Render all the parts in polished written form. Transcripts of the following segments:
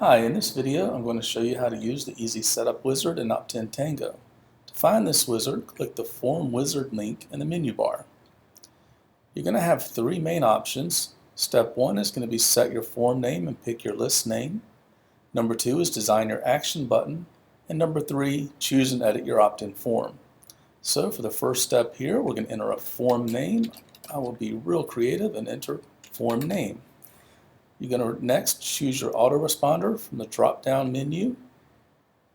Hi, in this video I'm going to show you how to use the Easy Setup Wizard in Optin Tango. To find this wizard, click the Form Wizard link in the menu bar. You're going to have three main options. Step 1 is going to be set your form name and pick your list name. Number 2 is design your action button. And number 3, choose and edit your opt-in form. So for the first step here, we're going to enter a form name. I will be real creative and enter form name. You're going to next choose your autoresponder from the drop-down menu.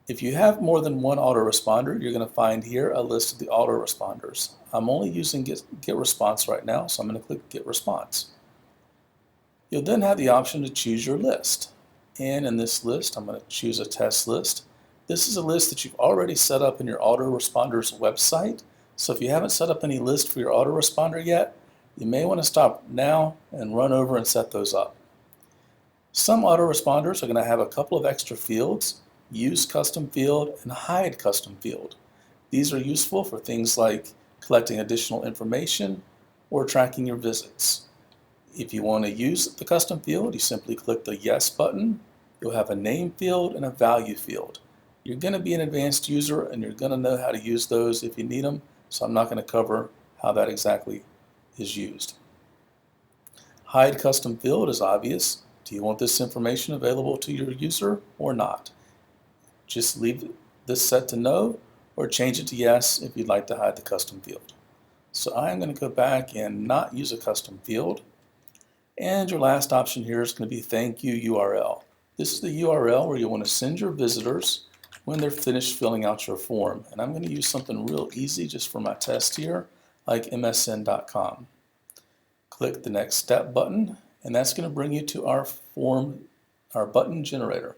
If you have more than one autoresponder, you're going to find here a list of the autoresponders. I'm only using Get Response right now, so I'm going to click Get Response. You'll then have the option to choose your list. And in this list, I'm going to choose a test list. This is a list that you've already set up in your autoresponders website. So if you haven't set up any list for your autoresponder yet, you may want to stop now and run over and set those up. Some autoresponders are going to have a couple of extra fields: Use Custom Field and Hide Custom Field. These are useful for things like collecting additional information or tracking your visits. If you want to use the custom field, you simply click the Yes button. You'll have a name field and a value field. You're going to be an advanced user and you're going to know how to use those if you need them, so I'm not going to cover how that exactly is used. Hide Custom Field is obvious. Do you want this information available to your user or not? Just leave this set to no or change it to yes if you'd like to hide the custom field. So I'm going to go back and not use a custom field. And your last option here is going to be Thank You URL. This is the URL where you want to send your visitors when they're finished filling out your form. And I'm going to use something real easy just for my test here, like msn.com. Click the Next Step button, and that's going to bring you to our button generator.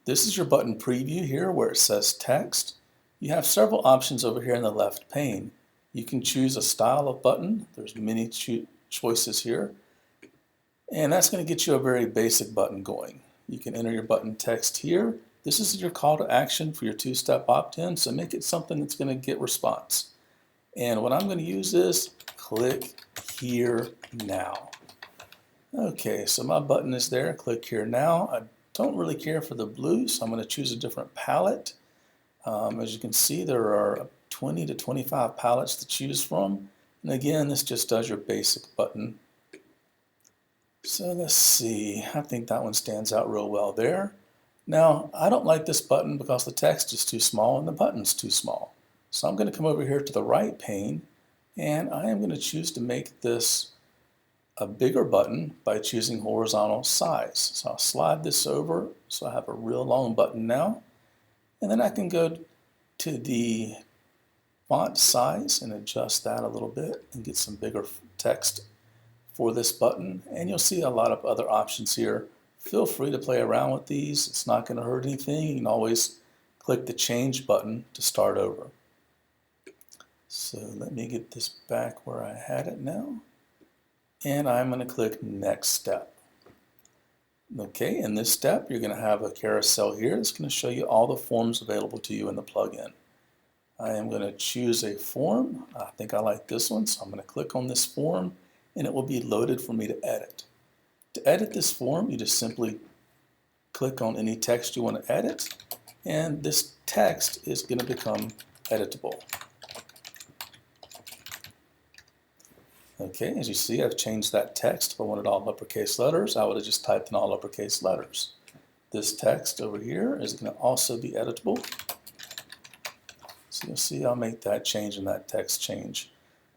This is your button preview here where it says text. You have several options over here in the left pane. You can choose a style of button. There's many choices here. And that's going to get you a very basic button going. You can enter your button text here. This is your call to action for your two-step opt-in, so make it something that's going to get response. And what I'm going to use is click here now. Okay, so my button is there. Click here now. I don't really care for the blue, so I'm going to choose a different palette. As you can see, there are 20 to 25 palettes to choose from. And again, this just does your basic button. So let's see, I think that one stands out real well there. Now, I don't like this button because the text is too small and the button's too small. So I'm going to come over here to the right pane, and I am going to choose to make this a bigger button by choosing horizontal size. So I'll slide this over so I have a real long button now. And then I can go to the font size and adjust that a little bit and get some bigger text for this button. And you'll see a lot of other options here. Feel free to play around with these. It's not going to hurt anything. You can always click the change button to start over. So let me get this back where I had it now. And I'm going to click Next Step. Okay, in this step, you're going to have a carousel here that's going to show you all the forms available to you in the plugin. I am going to choose a form. I think I like this one, so I'm going to click on this form, and it will be loaded for me to edit. To edit this form, you just simply click on any text you want to edit, and this text is going to become editable. Okay, as you see, I've changed that text. If I wanted all uppercase letters, I would have just typed in all uppercase letters. This text over here is going to also be editable. So you'll see I'll make that change and that text change.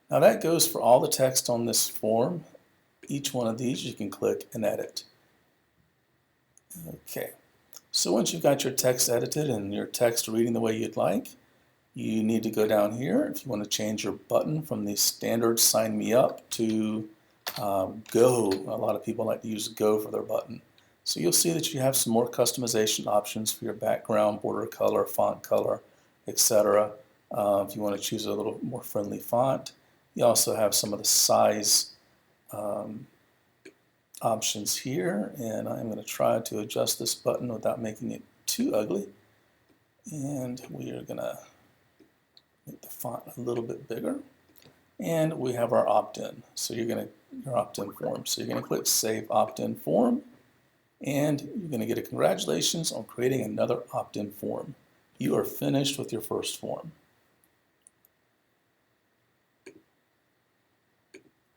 Now that goes for all the text on this form. Each one of these you can click and edit. Okay, so once you've got your text edited and your text reading the way you'd like, you need to go down here if you want to change your button from the standard Sign Me Up to Go. A lot of people like to use Go for their button. So you'll see that you have some more customization options for your background, border color, font color, etc. If you want to choose a little more friendly font. You also have some of the size options here, and I'm going to try to adjust this button without making it too ugly. And we are going to make the font a little bit bigger. And we have our opt-in. So your opt-in form. So you're going to click Save Opt-in Form. and you're going to get a congratulations on creating another opt-in form. You are finished with your first form.